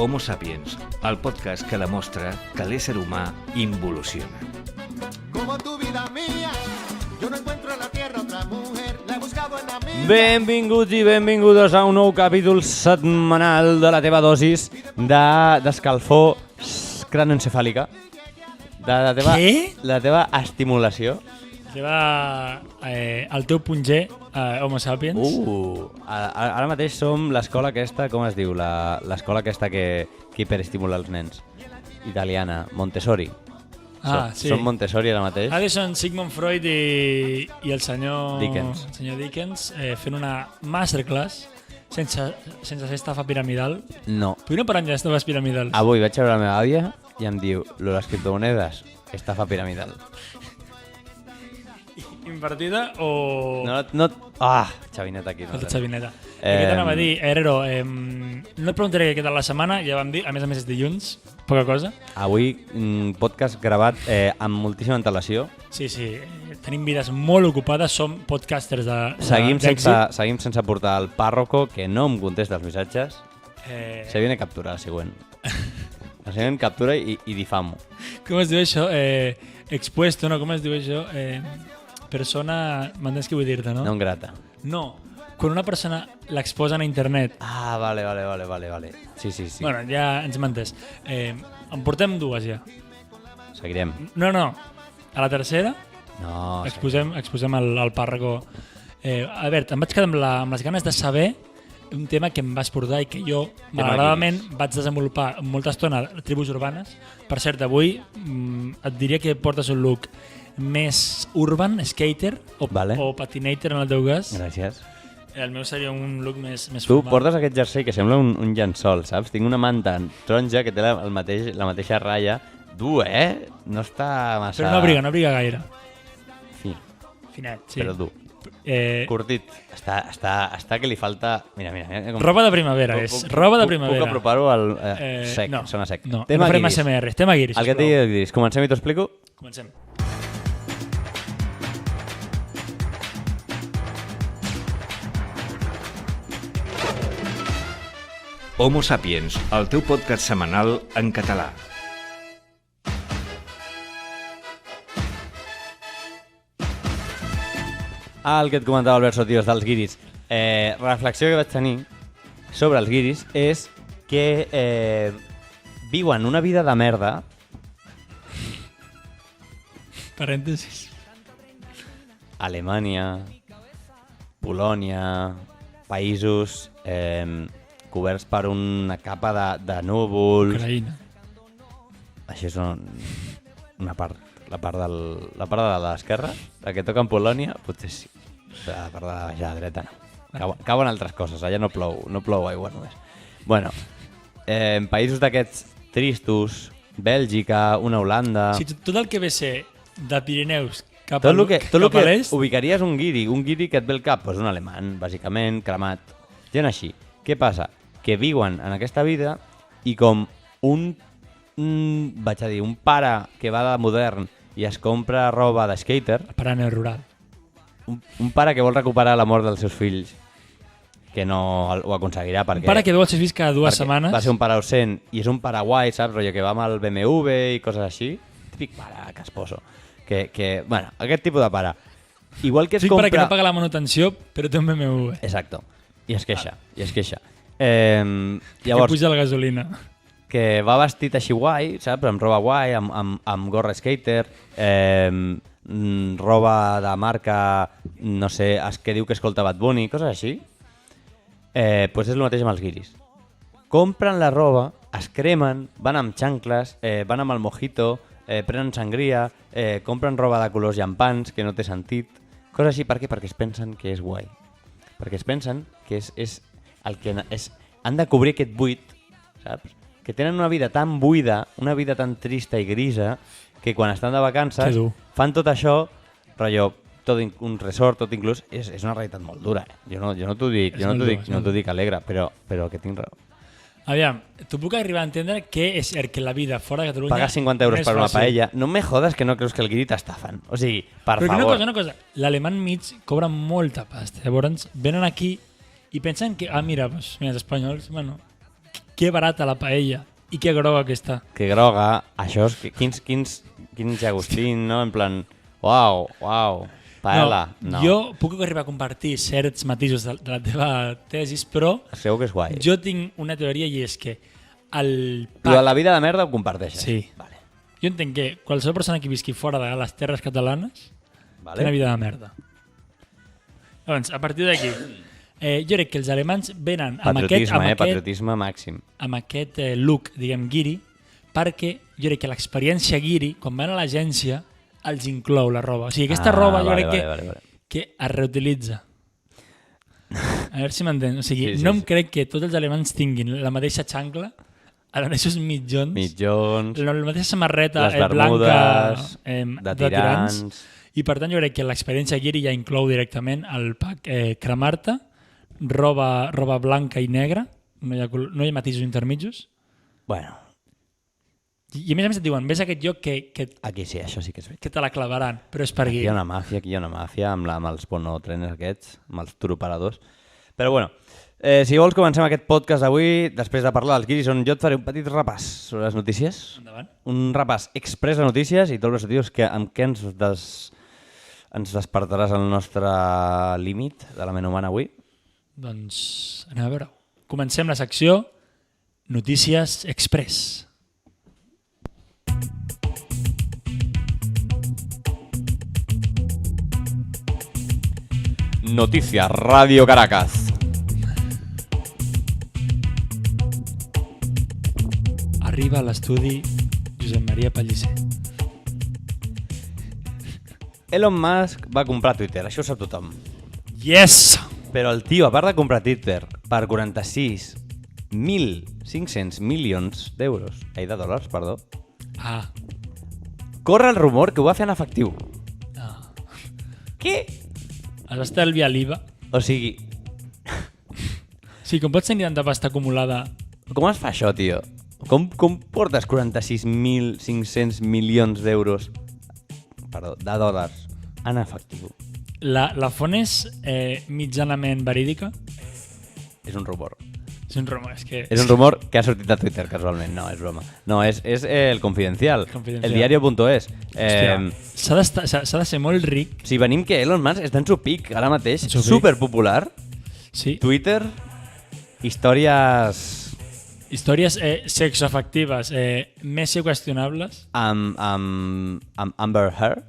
Homo Sapiens, el podcast que demostra que l'ésser humà involuciona. Como tu vida mía, yo no encuentro en la tierra otra mujer, la he buscado en la mía. Benvinguts i benvingudes a un nou capítol setmanal de la teva dosis d'escalfor cranoencefàlica. De la teva, Què? La teva estimulació. El teu punt G, Homo Sapiens. Ara mateix som l'escola aquesta, com es diu? L'escola aquesta que hiperestimula els nens. Italiana, Montessori. Sí. Som Montessori ara mateix. Ara són Sigmund Freud i el senyor Dickens. El senyor Dickens fent una masterclass sense fer estafa piramidal. No. Per què no parlem d'estafes piramidals? Avui vaig a veure la meva àvia i em diu lo de les criptomonedes, estafa piramidal. Invertida o... Xavineta aquí. Falta xavineta. Què t'anava a dir, Herrero? No et preguntaré què tal la setmana, ja vam dir, a més és dilluns, poca cosa. Avui podcast gravat amb moltíssima antelació. Sí, tenim vides molt ocupades, som podcasters Seguim d'èxit. sense portar el pàrroco, que no em contesta els missatges. Se viene a capturar, el següent. La següent captura i difamo. Com es diu això? Expuesto, no? Com es diu això? Persona... M'entens què vull dir-te, no? Non grata. No. Quan una persona l'exposen a internet... Vale. Sí. Bueno, ja ens m'entens. En portem dues ja. Seguirem. No. A la tercera No, exposem el pàrraco. Albert, em vaig quedar amb les ganes de saber un tema que em vas portar i que jo, malauradament, vaig desenvolupar molta estona a tribus urbanes. Per cert, avui et diria que portes un look més urban, skater o patinator en el teu cas. Gràcies. El meu seria un look més Tu formal. portes aquest jersei que sembla un llençol, saps? Tinc una manta taronja que té la mateixa ratlla. Dur, No està massa... Però no abriga gaire. Fi, Finet, sí. però dur. Curtit. Està que li falta... Mira. Roba de primavera, és. Roba de primavera. Puc apropar-ho al sec, no, sona sec. No Tema farem guiris. ASMR, tema guiris, El que et digui guiris. Comencem i t'ho explico? Comencem. Homo Sapiens, el teu podcast setmanal en català. El que et comentava Albert Sotios dels guiris. Reflexió que vaig tenir sobre els guiris és que viuen una vida de merda. Parèntesis. Alemanya, Polònia, països coberts per una capa de núvols. Ucraïna. Això és una part. La part de l'esquerra, la que toca en Polònia, potser sí. La part de la dreta no. Cauen altres coses, allà no plou aigua només. Bueno, en països d'aquests tristos, Bèlgica, una Holanda... Sí, tot el que ve ser de Pirineus cap Tot a el que l'est... ubicaries un guiri que et ve al cap, doncs un alemany, bàsicament, cremat. Gent així. Què passa? Que viuen en aquesta vida i com un pare que va de modern i es compra roba de skater, Per anar rural. un pare que vol recuperar l'amor dels seus fills, que no ho aconseguirà perquè... Un pare que veu els seus fills cada dues perquè setmanes. va ser un pare ausent i és un pare guai, saps? Rotllo que va amb el BMW i coses així. Típic pare casposo. Bueno, aquest tipus de pare. Igual que es Dic compra... pare que no paga la manutenció, però té un BMW. Exacto. I es queixa. Que Llavors, puja la gasolina. que va vestit així guai, saps? Amb roba guai, amb gorra skater, roba de marca, no sé, que diu que escolta Bad Bunny, coses així. Pues és el mateix amb els guiris. Compren la roba, es cremen, van amb xancles, van amb el mojito, prenen sangria, compren roba de colors llampants, que no té sentit. Coses així, per què? Perquè es pensen que és guai. Perquè es pensen que és el que han de cobrir aquest buit, saps? Que tenen una vida tan buida, una vida tan trista i grisa, que quan estan de vacances fan tot això, rotllo, un resort, tot inclús, és una realitat molt dura. Jo no t'ho dic alegre, però que tinc raó. Aviam, tu puc arribar a entendre que és que la vida fora de Catalunya... Pagar 50 euros no és per una fàcil. paella. No me jodes que no creus que el guiri t'estafen. O sigui, per Però favor. una cosa, l'alemany mig cobra molta pasta. Llavors venen aquí i pensen que, mira, doncs, mira, els espanyols, bueno, que barata la paella i que groga que està. Que groga, això és... Quins Agustín, no? En plan, uau, paella. No. Jo puc arribar a compartir certs matisos de la teva tesis, però Segur que és guai. jo tinc una teoria i és que el Tu de la vida de merda ho comparteixes. Sí. Vale. Jo entenc que qualsevol persona que visqui fora de les terres catalanes té una vida de merda. Llavors, a partir d'aquí, jo crec que els alemanys venen Patriotisme, patriotisme màxim. amb aquest look, diguem, guiri, perquè jo crec que l'experiència guiri, quan van a l'agència, els inclou la roba. O sigui, aquesta roba jo crec que es reutilitza. A veure si m'entens. O sigui, no em crec que tots els alemanys tinguin la mateixa xancla, els mateixos mitjons, la mateixa samarreta les blanca bermudes, de tirants. I per tant jo crec que l'experiència guiri ja inclou directament el pack cremar-te, roba blanca i negra, no hi ha matisos intermitjos. Bueno, I a més et diuen, ves a aquest lloc que aquí sí, això sí que és veritat. te la clavaran, però és per Aquí guiri. hi ha una màfia amb els bonotrenes aquests, amb els turoperadors. Però bueno, si vols comencem aquest podcast d'avui, després de parlar dels guiris, on jo et faré un petit repàs sobre les notícies. Endavant. Un repàs express de notícies i tots els motius amb què ens despertaràs el nostre límit de la ment humana avui. Doncs anem a veure. Comencem la secció Notícies Express. Noticias Radio Caracas. Arriba a l'estudi Josep Maria Pellicer. Elon Musk va comprar Twitter, això ho sap tothom. Yes! Però el tio, a part de comprar Twitter per 46.500 milions d'euros, de dòlars, perdó, corre el rumor que ho va fer en efectiu. Què? Es va estalviar l'IVA. O sigui, Sí, com pots tenir tanta pasta acumulada? com es fa això, tio? Com portes 46.500 milions d'euros, perdó, de dòlars, en efectiu? La font és mitjanament verídica? És un rumor. És un rumor, és que... És un rumor que ha sortit a Twitter, casualment. No, és broma. No, és el Confidencial. Confidencial. El diario.es. Hòstia, s'ha de ser molt ric. Si venim que Elon Musk està en su pic ara mateix, En su pic. superpopular, Sí. Twitter, històries Històries sexoafectives més qüestionables. amb Amber Heard,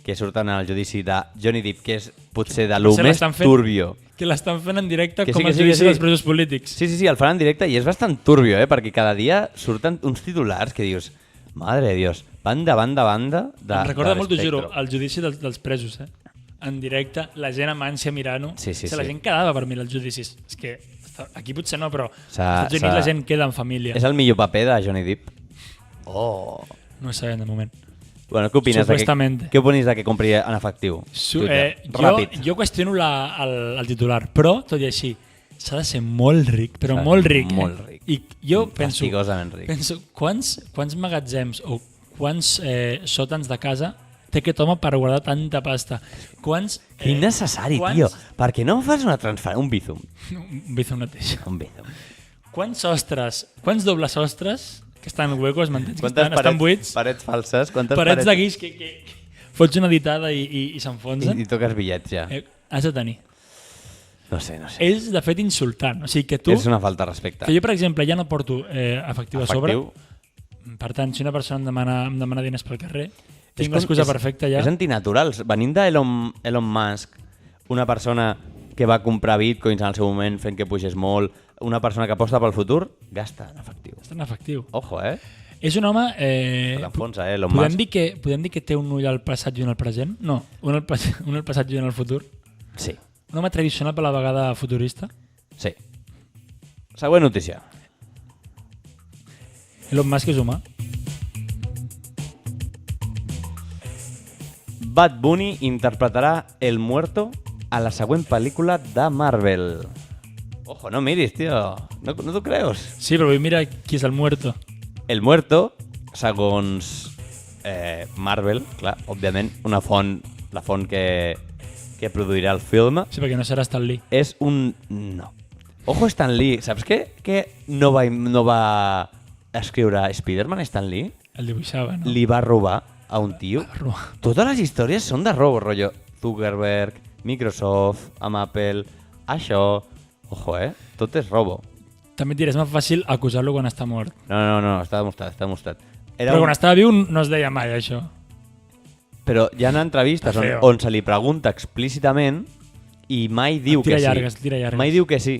que surten al judici de Johnny Depp, que és potser de lo Potser més l'estan fent- turbio. Que l'estan fent en directe Que sí, com que el sí, que judici sí. dels presos polítics. Sí, el fan en directe i és bastant turbio, perquè cada dia surten uns titulars que dius, madre de Dios, banda. Em recorda molt, t'ho juro, el judici dels presos, en directe, la gent amb ànsia mirant-ho. Sí, La gent quedava per mirar els judicis. És que aquí potser no, però als S'ha- Estats Units la gent queda en família. És el millor paper de Johnny Depp. Oh. No ho sabem de moment. Bueno, què opines? Supuestamente. Què opines de que compri en efectiu? Twitter? Ràpid. Jo qüestiono el titular, però, tot i així, s'ha de ser molt ric, però S'ha de molt ser ric. molt ric. I jo penso, Fastigosament ric. quants magatzems o quants sòtans de casa té aquest home per guardar tanta pasta? Que innecessari, tio. Per què no fas una transferència? Un Bizum. Un Bizum mateix. Un Bizum. Quants dobles sostres que estan huecos, m'entens? Que Quantes estan buits? parets falses? Quantes Parets de guix que fots una ditada i s'enfonsen? I toques bitllets, ja. Has de tenir. No sé. És, de fet, insultant. O sigui, que tu... És una falta de respecte. Que jo, per exemple, ja no porto efectiu a sobre. Efectiu. Per tant, si una persona em demana diners pel carrer, tinc l'excusa perfecta ja. És antinatural. Venint d'Elon Musk, una persona que va comprar bitcoins en el seu moment fent que pugés molt, una persona que aposta pel futur, gasta en efectiu. Està en efectiu. Ojo, És un home... L'enfonsa, Elon podem Musk. dir que té un ull al passat i un al present? No, un al passat i un al futur. Sí. Un home tradicional per la vegada futurista. Sí. Següent notícia. Elon Musk és humà. Bad Bunny interpretarà El Muerto a la següent pel·lícula de Marvel. Ojo, no miris, tío. No t'ho creus? Sí, però vull mirar qui és el muerto. El muerto, segons Marvel, clar, òbviament, la font que produirà el film, Sí, perquè no serà Stan Lee. és un... No. Ojo Stan Lee, saps que no va escriure Spider-Man Stan Lee? El dibuixava, no? Li va robar a un tio. robar. Totes les històries són de robo, rotllo. Zuckerberg, Microsoft, amb Apple, això... Ojo, tot és robo. També et diré, és més fàcil acusar-lo quan està mort. No, està demostrat. Però quan estava viu no es deia mai, això. Però hi ha entrevistes Està feo. on se li pregunta explícitament i mai diu Tira que sí. llargues. Mai diu que sí.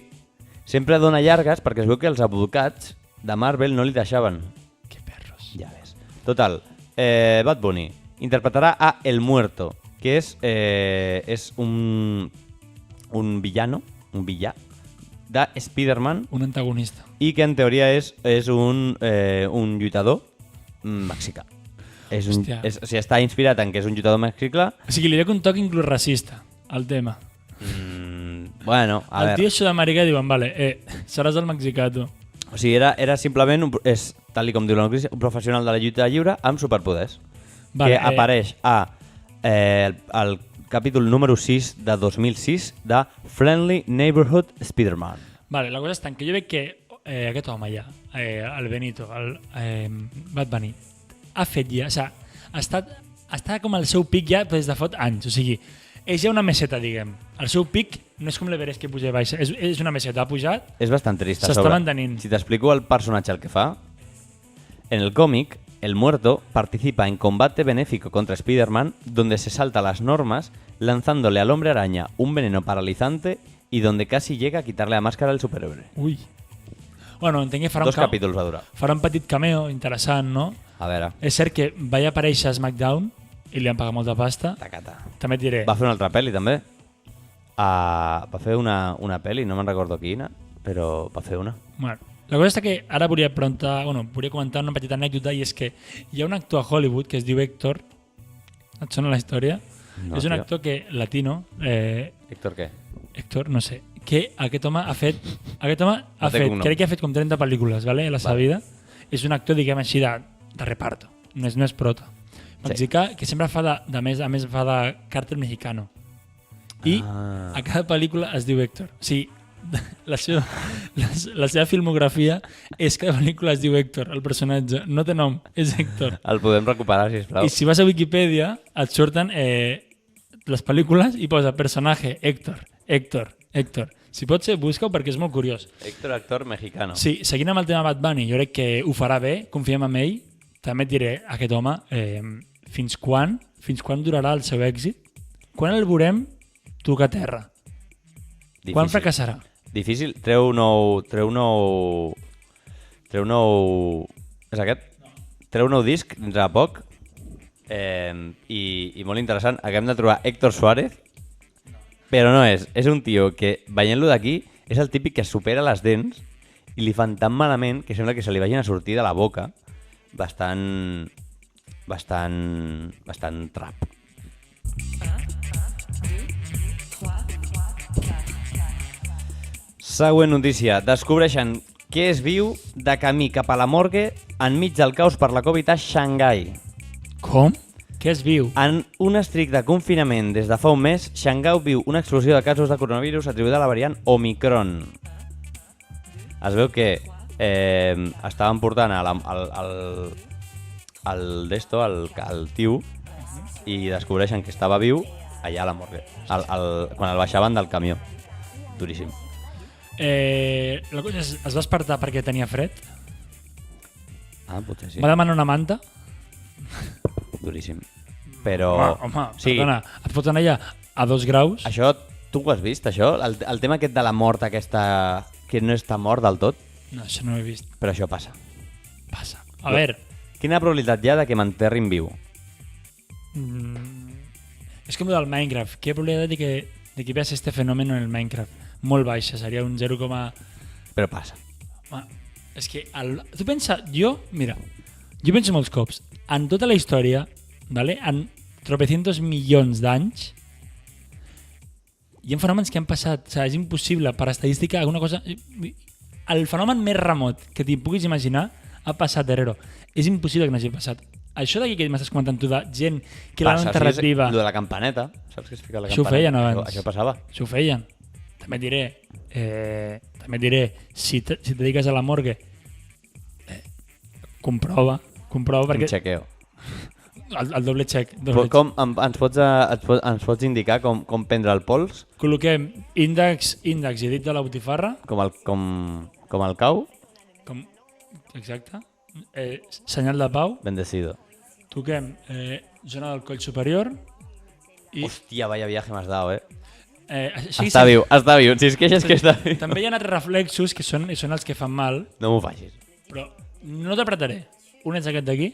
Sempre dona llargues perquè es veu que els advocats de Marvel no li deixaven. Que perros. Ja ves. Total, Bad Bunny interpretarà a El Muerto, que és un villà de Spider-Man Un antagonista. i que en teoria és un lluitador mexicà. Hòstia. O sigui, està inspirat en que és un lluitador mexicà. O sigui, li veig un toc inclús racista al tema. Bueno, a El tio veure. sud-americà diuen, vale, seràs el mexicà, tu. O sigui, era simplement, tal com diu la notícia, un professional de la lluita lliure amb superpoders. Vale, que apareix al capítol número 6 de 2006 de Friendly Neighborhood Spider-Man. Vale, la cosa està en que jo veig que aquest home ja, el Benito, el Bad Bunny, ha fet ja, o sigui, està com al seu pic ja des de fot anys, o sigui, és ja una meseta, diguem. El seu pic no és com l'Everest que puja i baixa, és una meseta, ha pujat. És bastant trist. a S'està sobre. mantenint. Si t'explico el personatge el que fa, en el cómic, el muerto participa en combate benéfico contra Spider-Man, donde se salta las normas, lanzándole al hombre araña un veneno paralizante y donde casi llega a quitarle la máscara al superhéroe. Ui. Bueno, entenc que farà 2 capítols va durar. farà un petit cameo interessant, no? A veure, És cert que va aparèixer a SmackDown i li han pagat molta pasta. tacata. També et diré, Va fer una altra pel·li també. Va fer una pel·li, no me'n recordo quina, però va fer una. bueno, la cosa és que ara volia comentar una petita anècdota, i és que hi ha un actor a Hollywood que es diu Héctor. Et sona la història? No, És un tio. actor latino, Héctor, què? Héctor, no sé, que aquest home ha fet, té cognom. crec que ha fet com 30 pel·lícules, ¿vale? A la seva vida. És un actor, diguem així, de reparto, no és prota. Mexicà, que sempre fa a més fa de càrtel mexicano. I a cada pel·lícula es diu Héctor. O sigui, la seva filmografia és que cada pel·lícula es diu Héctor, el personatge. No té nom, és Héctor. El podem recuperar, sisplau. I si vas a Wikipedia, et surten les pel·lícules i posa personatge Héctor. Si pot ser, busca-ho perquè és molt curiós. Héctor, actor mexicano. Sí, seguint amb el tema Bad Bunny, jo crec que ho farà bé, confiem en ell. També et diré, aquest home, fins quan durarà el seu èxit? Quan el veurem tocar terra? Difícil. Quan fracassarà? Difícil. Treu nou... És aquest? Treu nou disc dins de poc. I molt interessant. Acabem de trobar Héctor Suárez, però no és. És un tio que, veient-lo d'aquí, és el típic que es supera les dents i li fan tan malament que sembla que se li vagin a sortir de la boca bastant trap. Següent notícia. Descobreixen que és viu de camí cap a la morgue enmig del caos per la Covid a Xangai. Com? Què es viu? En un estricte confinament des de fa un mes, Xangai viu una explosió de casos de coronavirus atribuïda a la variant Omicron. Es veu que estaven portant el tio i descobreixen que estava viu allà a la morgue, quan el baixaven del camió. Duríssim. La cosa és, es va despertar perquè tenia fred? Potser sí. Va demanar una manta? Duríssim. Però... Home, sí, perdona, et foten allà a 2 graus? això, tu ho has vist, això? El tema aquest de la mort aquesta, que no està mort del tot, No, això no ho he vist. però això passa. Passa. A veure, Quina probabilitat hi ha de que m'enterrin viu? és com del Minecraft. Quina probabilitat de que veas este fenómeno en el Minecraft? Molt baixa, seria un 0, Però passa. és que tu pensa, jo penso molts cops, en tota la història, ¿vale? En tropecientos milions d'anys, hi ha fenòmens que han passat, o sigui, és impossible per estadística alguna cosa... El fenomen més remot que t'hi puguis imaginar ha passat darrere. És impossible que n'hagi passat. Això d'aquí que m'estàs comentant tu de gent que l'han enterrat viva... Lo de la campaneta, saps que es fica la Això ho campaneta? feien abans. Això passava. Això ho feien. També et diré, si te dediques a la morgue, comprova perquè... Un xequeo. El doble check. Ens pots indicar com prendre el pols? Col·loquem índex i dit de la botifarra. Com el cau? Exacte. Senyal de pau. Bendecido. Toquem zona del coll superior. Hòstia, vaya viaje m'has dado, Està viu. Si es queixes que està viu. També hi ha altres reflexos que són els que fan mal. No m'ho facis. Però no t'apretaré. Un és aquest d'aquí.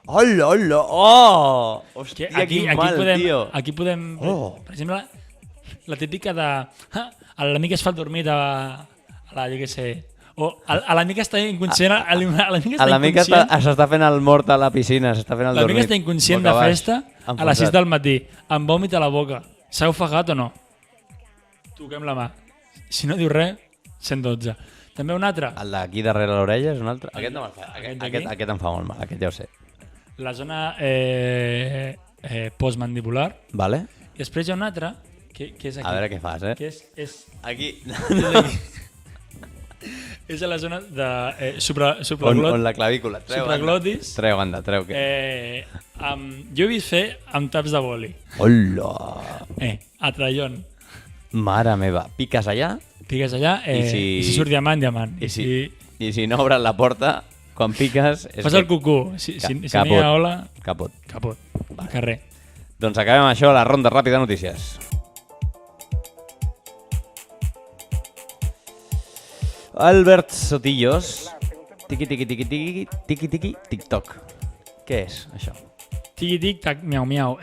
Hola! Oh! Hòstia, aquí mal, podem, tio. Aquí podem... Per exemple, la típica de... l'amic es fa dormir a la, jo què sé... O l'amic està inconscient... L'amic s'està fent el mort a la piscina, s'està fent el dormit. L'amic està inconscient de festa a les 6 del matí, amb vòmit a la boca. S'ha ofegat o no? Toquem la mà. Si no diu res, 112. També un altre. El d'aquí darrere l'orella és un altre? Aquest no me'l fa. Aquest em fa molt mal, aquest ja ho sé. La zona postmandibular. Vale. I després hi ha un altre, que és aquí. A veure què fas, Que és Aquí. és a la zona de supraglot. On la clavícula. Supraglotis. Treu, anda, treu. Jo he vist fer amb taps de boli. Hola! A trallon. Mare meva. Piques allà? Piques allà i si surt diamant. I si no obres la porta, quan piques... Fas el cucú. Si no hi ha ola... Capot. Al carrer. Doncs acabem amb això, la ronda ràpida de notícies. Albert Sotillos. Tiqui, TikTok. Què és, això? Tiqui-tic-tac, miau-miau.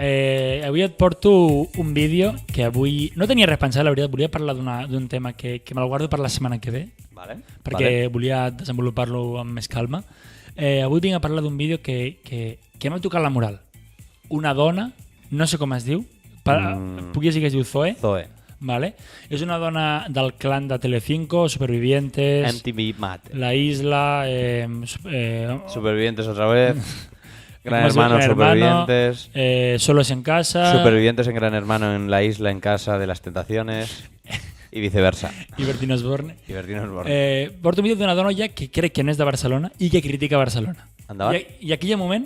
Avui et porto un vídeo que avui... No tenia res pensat, la veritat. Volia parlar d'un tema que me'l guardo per la setmana que ve. Vale. Perquè volia desenvolupar-lo amb més calma. Avui vinc a parlar d'un vídeo que m'ha tocat la moral. Una dona, no sé com es diu, puc llegir que es diu Zoe. Zoe. Vale. És una dona del clan de Telecinco, Supervivientes... MTV Mat. La Isla... Supervivientes otra vez. Gran Hermano, Supervivientes. Solos en casa. Supervivientes en Gran Hermano en la isla, en casa de las tentaciones. I viceversa. I Bertín Osborne. Porto un vídeo d'una dona ja que crec que no és de Barcelona i que critica Barcelona. Endavant. I aquí hi ha un moment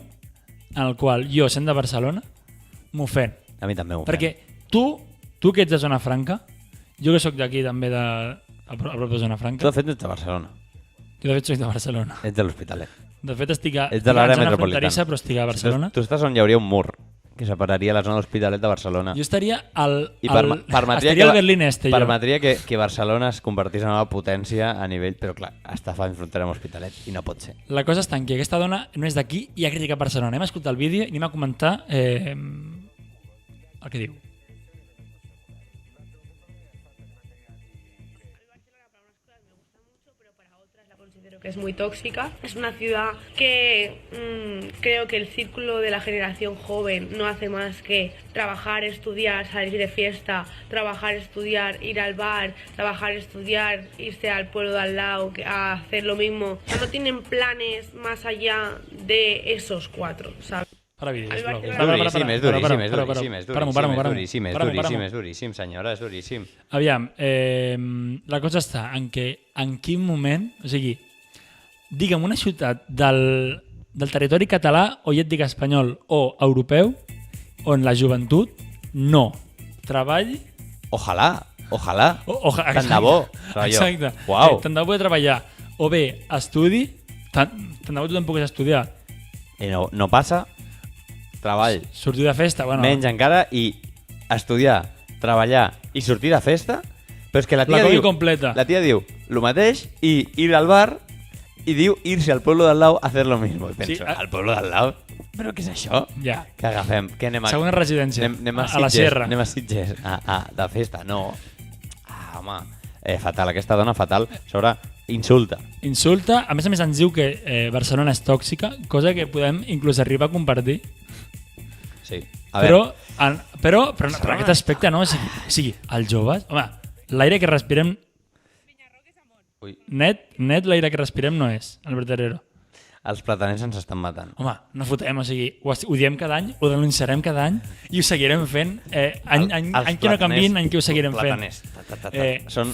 en el qual jo, sent de Barcelona, m'ofèn. A mi també m'ofèn. Perquè tu que ets de Zona Franca, jo que sóc d'aquí també a prop de Zona Franca... Tu de fet ets de Barcelona. Jo de fet soc de Barcelona. Ets de l'Hospitalet. De fet estic a zona fronterissa, però estic a Barcelona. Tu estàs on hi hauria un mur que separaria la zona de l'Hospitalet de Barcelona. Jo estaria estaria al Berlín Este. Permetria que Barcelona es convertís en una potència a nivell... Però clar, està fent frontera amb l'Hospitalet i no pot ser. La cosa està en que aquesta dona no és d'aquí i ha criticat Barcelona. Anem a escoltar el vídeo i anem a comentar el que diu. Que es muy tóxica. Es una ciudad que creo que el círculo de la generación joven no hace más que trabajar, estudiar, salir de fiesta, trabajar, estudiar, ir al bar, trabajar, estudiar, irse al pueblo de al lado a hacer lo mismo. O sea, no tienen planes más allá de esos cuatro, ¿sabes? Para vídeo, és duríssim, senyora, és duríssim. Aviam, la cosa està en que en quin moment, o sigui, digue'm una ciutat del territori català, o ja et dic espanyol, o europeu, on la joventut no treballi... Ojalà. Tant de bo. Exacte. Uau. Tant de bo de treballar. O bé, estudi, tant de bo tothom pogués estudiar. I no passa, treball. Sortir de festa, bueno... Menys encara, i estudiar, treballar i sortir de festa, però és que la tia diu el mateix i ir al bar i diu irse al pueblo de al lado a hacer lo mismo. I penso, al pueblo de al lado? Però què és això? Ja. Què agafem? Què anem a... Segona residència, a la Sierra. Anem a Sitges, de festa, no. Home, fatal, aquesta dona fatal. Sobre insulta. Insulta, a més ens diu que Barcelona és tòxica, cosa que podem inclús arribar a compartir. Sí. A veure. Però en aquest aspecte, no? O sigui, els joves... Home, l'aire que respirem... Ui. Net l'aire que respirem no és, Albert Herrero. Els plataners ens estan matant. Home, no fotem, o sigui, ho diem cada any, ho denunciarem cada any i ho seguirem fent. Any que no canviïn, any que ho seguirem fent.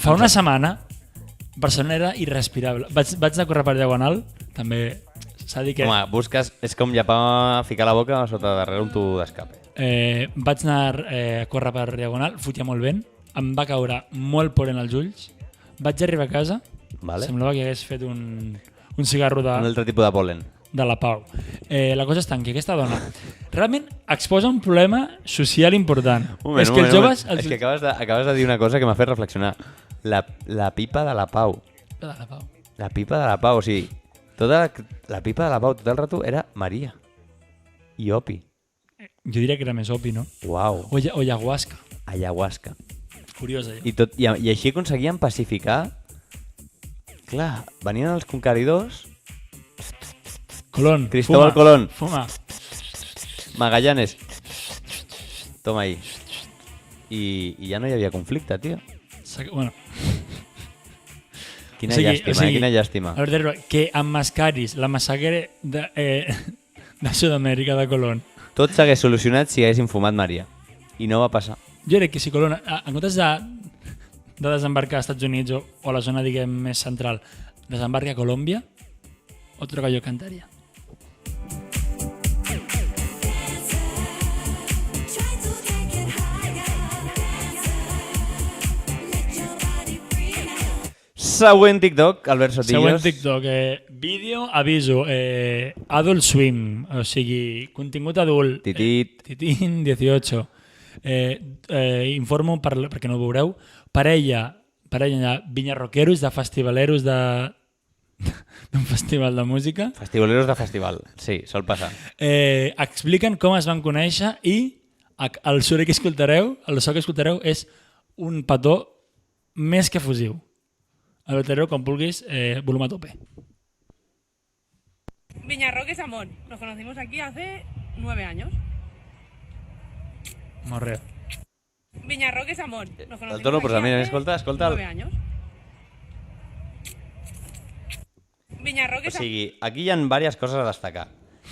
Fa una setmana, Barcelona era irrespirable. Vaig de córrer per Diagonal, també s'ha de dir que... Home, busques... És com llepar, ficar la boca sota darrere un tubo d'escape. Vaig anar a córrer per Diagonal, fotia molt vent, em va caure molt polen als ulls, vaig arribar a casa, semblava que hagués fet un cigarro Un altre tipus de pol·len. de la Pau. La cosa està en que aquesta dona realment exposa un problema social important. És que els joves... És que acabes de dir una cosa que m'ha fet reflexionar. La pipa de la Pau. De la Pau. La pipa de la Pau, o sigui, la pipa de la Pau tot el rato era Maria i opi. Jo diria que era més opi, no? Uau, O ayahuasca. ayahuasca. Curiós, allò. I així aconseguien pacificar. Clar, venien els conqueridors, Colón. Cristóbal fuma, Colón. Fuma. Magallanes. Toma ahí. I ja no hi havia conflicte, tio. Bueno, Quina llàstima, quina llàstima. A veure, que emmascaris la massacre de Sud-amèrica de Colón. Tot s'hagués solucionat si haguessin fumat Maria. I no va passar. Jo crec que si Colón, en comptes de desembarcar als Estats Units o a la zona, diguem, més central, desembarca a Colòmbia, otro gallo cantaria. Següent TikTok, Albert Sotillos. Següent TikTok, vídeo, aviso, Adult Swim, o sigui, contingut adult. Titit. Titín 18. Informo, perquè no ho veureu, parella de vinyarroqueros, de festivaleros d'un festival de música. Festivoleros de festival, sí, sol passar. Expliquen com es van conèixer i el so que escoltareu és un petó més que fusiu. Albert Herrero, com vulguis, volum a tope. Viñarroque es amor. Nos conocimos aquí hace 9 años. Morreo. Viñarroque es amor. Nos El conocimos tono, pues aquí mira, hace escolta. 9 años. Viñarroque O es amor. sigui, aquí hi ha diverses coses a destacar.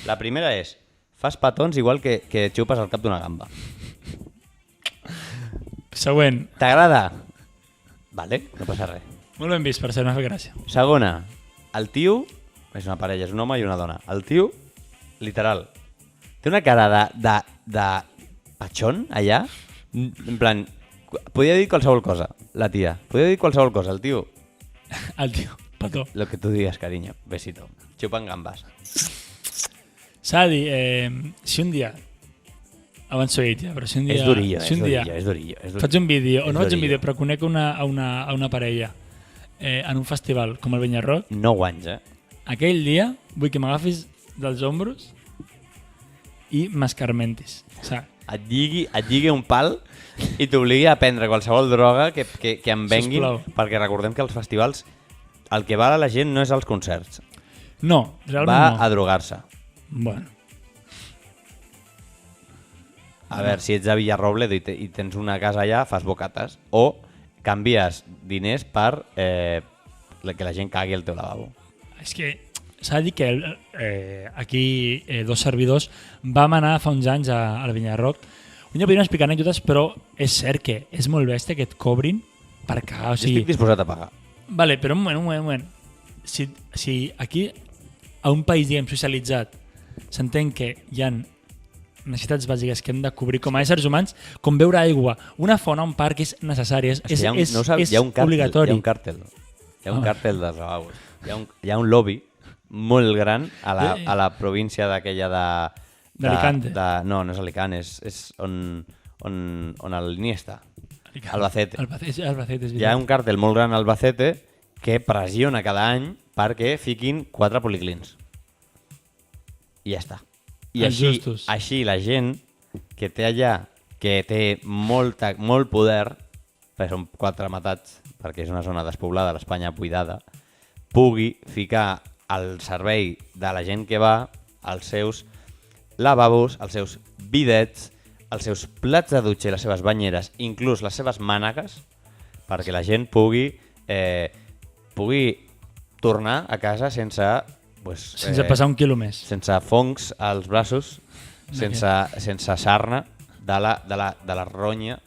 La primera és, fas petons igual que xupes al cap d'una gamba. Següent. T'agrada? Vale, no passa res. Molt ben vist, per ser, m'ha fet gràcia. Segona, el tio, és una parella, és un home i una dona. El tio, literal, té una cara de patxón allà, en plan, podia dir qualsevol cosa, la tia. Podia dir qualsevol cosa, el tio. El tio, petó. Lo que tú digas, cariño. Besito. Chupan gambas. S'ha de dir, si un dia, abans s'ho he dit ja, però si un dia... És durillo, si un dia és durillo. faig un vídeo, o És no faig un durillo. vídeo, però conec a una parella en un festival com el Vinyarroc, No guanys, aquell dia vull que m'agafis dels ombros i m'escarmentis. O sigui, Et lligui un pal i t'obligui a prendre qualsevol droga que em venguin, Sisplau. perquè recordem que els festivals el que val a la gent no és als concerts, no, realment va no. a drogar-se. Bueno, A veure, si ets de Villarrobledo i tens una casa allà, fas bocates. O canvies diners per que la gent cagui al teu lavabo. és que s'ha de dir que aquí dos servidors vam anar fa uns anys al Vinyarroc. Un dia podríem explicar anècdotes, però és cert que és molt bèstia que et cobrin per cagar. O Jo sigui, estic disposat a pagar. vale, però un moment. Si aquí, a un país, diguem, socialitzat, s'entén que hi ha necessitats bàsiques que hem de cobrir com a éssers humans, com beure aigua, una font a un parc és necessari, és No ho saps, hi ha un càrtel, obligatori. Hi ha un càrtel. Hi ha un càrtel dels lavabos. Hi ha un lobby molt gran a la província d'aquella D'Alicante. No, no és Alicante, és on el Iniesta. Albacete. Albacete, és Hi ha veritat. un càrtel molt gran a Albacete que pressiona cada any perquè fiquin 4 policlins. I ja està. I Els justos. així la gent que té allà, que té molt poder, perquè són 4 matats, perquè és una zona despoblada, l'Espanya buidada, pugui ficar al servei de la gent que va els seus lavabos, els seus bidets, els seus plats de dutxa i les seves banyeres, inclús les seves mànegues, perquè la gent pugui tornar a casa sense... Sense passar un quilo més. Sense fongs als braços, sense sarna de la ronya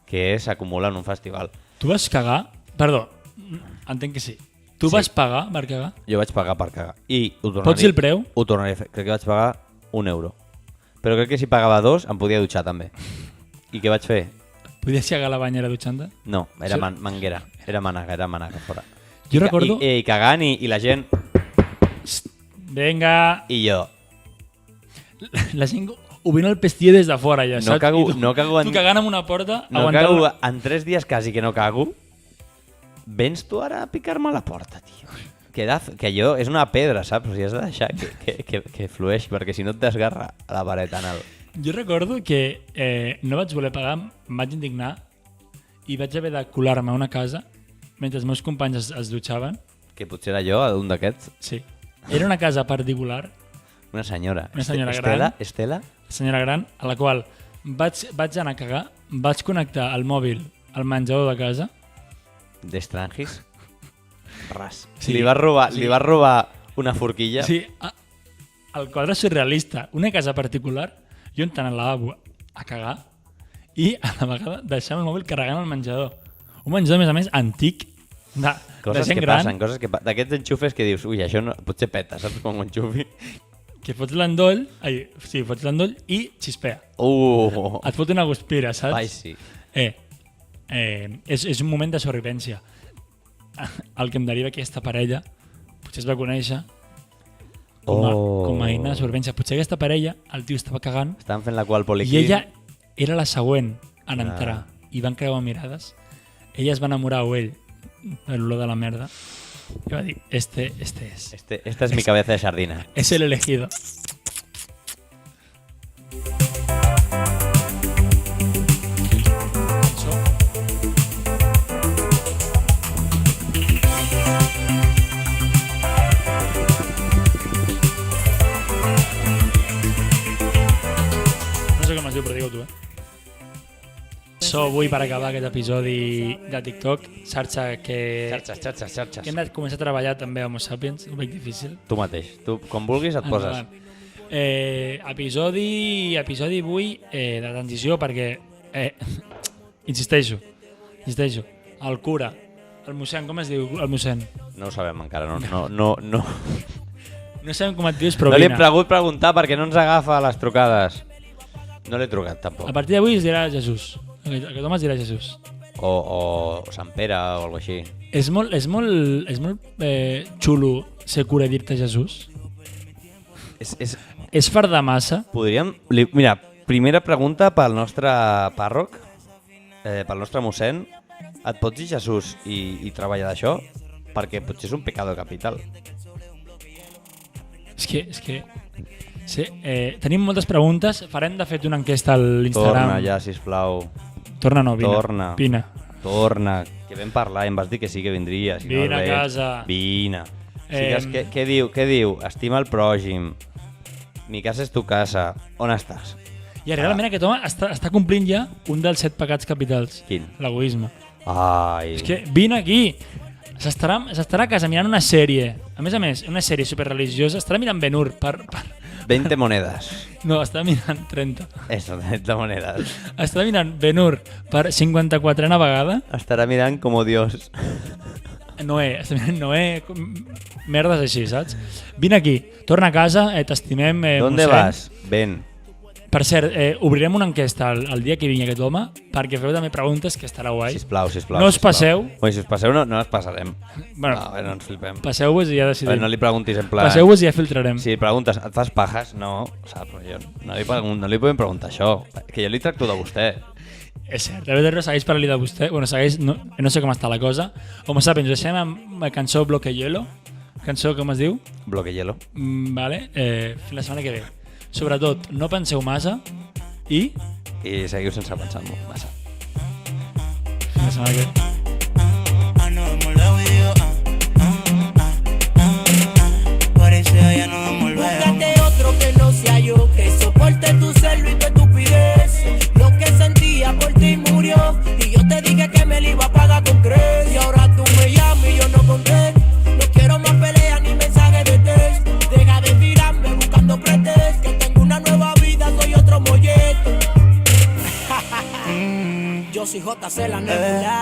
que s'acumula en un festival. Tu vas cagar? Perdó, entenc que sí. Tu vas pagar per cagar? Jo vaig pagar per cagar. I Pots dir el preu? Ho tornaré a fer. Crec que vaig pagar €1. Però crec que si pagava 2 em podia dutxar també. I què vaig fer? Podies cagar a la banyera dutxant-te? No, era manguera. Era mànega fora. Jo recordo... I cagant i la gent... Vinga! I jo... La gent obrint el pestillo des de fora ja, saps? No cago en... Tu cagant amb una porta... No cago en 3 dies quasi que no cago. Vens tu ara a picar-me a la porta, tio. Que allò és una pedra, saps? O sigui, has de deixar que flueix, perquè si no et desgarra a la paret anal. Jo recordo que no vaig voler pagar, em vaig indignar i vaig haver de colar-me a una casa mentre els meus companys es dutxaven. Que potser era jo, un d'aquests. Sí. Era una casa particular. Una senyora. Una senyora gran. Estela? Senyora gran, a la qual vaig anar a cagar, vaig connectar el mòbil al menjador de casa. D'estrangis? Ras. Sí, li va robar una forquilla. Sí, el quadre surrealista. Una casa particular, jo entrant al lavabo a cagar i a la vegada deixant el mòbil carregant al menjador. Un menjador, a més a més, antic, de gent gran. Coses que passen, d'aquests enxufes que dius, ui, això no, potser peta, saps com ho enxufi? Que fots l'endoll, fots l'endoll i xispea. Et fot una guspira, saps? Ai, sí. És un moment de sobrevivència. El que em deriva aquesta parella, potser es va conèixer com a eina de sobrevivència. Potser aquesta parella, el tio estava cagant, estaven fent la qual poliquí. I ella era la següent en entrar. I van creuar mirades. Ella es va enamorar, o ell, de l'olor de la merda. I va dir, este es. Esta es mi cabeza de sardina. Es el elegido. No sé com es diu, però digue-ho tu, Això avui per acabar aquest episodi de TikTok, xarxa que hem de començar a treballar també a Homo Sapiens, ho veig difícil. Tu mateix, tu com vulguis et poses. Episodi avui de transició perquè, insisteixo, el cura, el mossèn, com es diu el mossèn? No ho sabem encara, no. No sabem com et dius, però no vine. li he pogut preguntar perquè no ens agafa les trucades. No l'he trucat tampoc. A partir d'avui es dirà Jesús. Aquest home es dirà Jesús. O Sant Pere o alguna així. És molt xulo ser cura i dir-te Jesús? És fart de massa? Podríem... Mira, primera pregunta pel nostre pàrroc, pel nostre mossèn. Et pots dir Jesús i treballar d'això? Perquè potser és un pecado capital. És que... Sí, tenim moltes preguntes. Farem de fet una enquesta a l'Instagram. Torna ja, sisplau. Torna no, vine. Torna. Vine. Torna. Que vam parlar i em vas dir que sí que vindria. Si vine no, a casa. Vine. Què diu? Estima el pròxim. Mi casa és tu casa. On estàs? I realment aquest home està complint ja un dels 7 pecats capitals. Quin? L'egoisme. Ai. És que vine aquí. S'estarà a casa mirant una sèrie. A més, una sèrie superreligiosa. Estarà mirant Ben-Hur per... 20 monedes. No, està mirant 30. Eso, 30 monedes. Estarà mirant Ben-Hur per 54a vegada. Estarà mirant com Dios. Noé, està mirant Noé, merdes així, saps? Vine aquí, torna a casa, t'estimem. ¿Dónde vas? Ven. Per cert, obrirem una enquesta el dia que vingui aquest home perquè feu també preguntes, que estarà guai. Sisplau. No us passeu. Ui, si us passeu no les passarem. Bueno, no ens flipem. Passeu-vos i ja decidim. No li preguntis en plan... Passeu-vos i ja filtrarem. Si preguntes, et fas pajas? No, saps? Jo no li podem preguntar això. Que jo li tracto de vostè. És cert, TV3 segueix parlant de vostè. Bueno, segueix, no sé com està la cosa. Homo Sapiens, us deixem amb la cançó Bloque Hielo. Cançó, com es diu? Bloque Hielo. Vale, la setmana que ve. Sobretot, no penseu massa i seguiu sense pensar massa. Fins la setmana que ve. Búscate otro que no sea yo, que soporte tu celo y tu estupidez. Yo soy JC la nebula.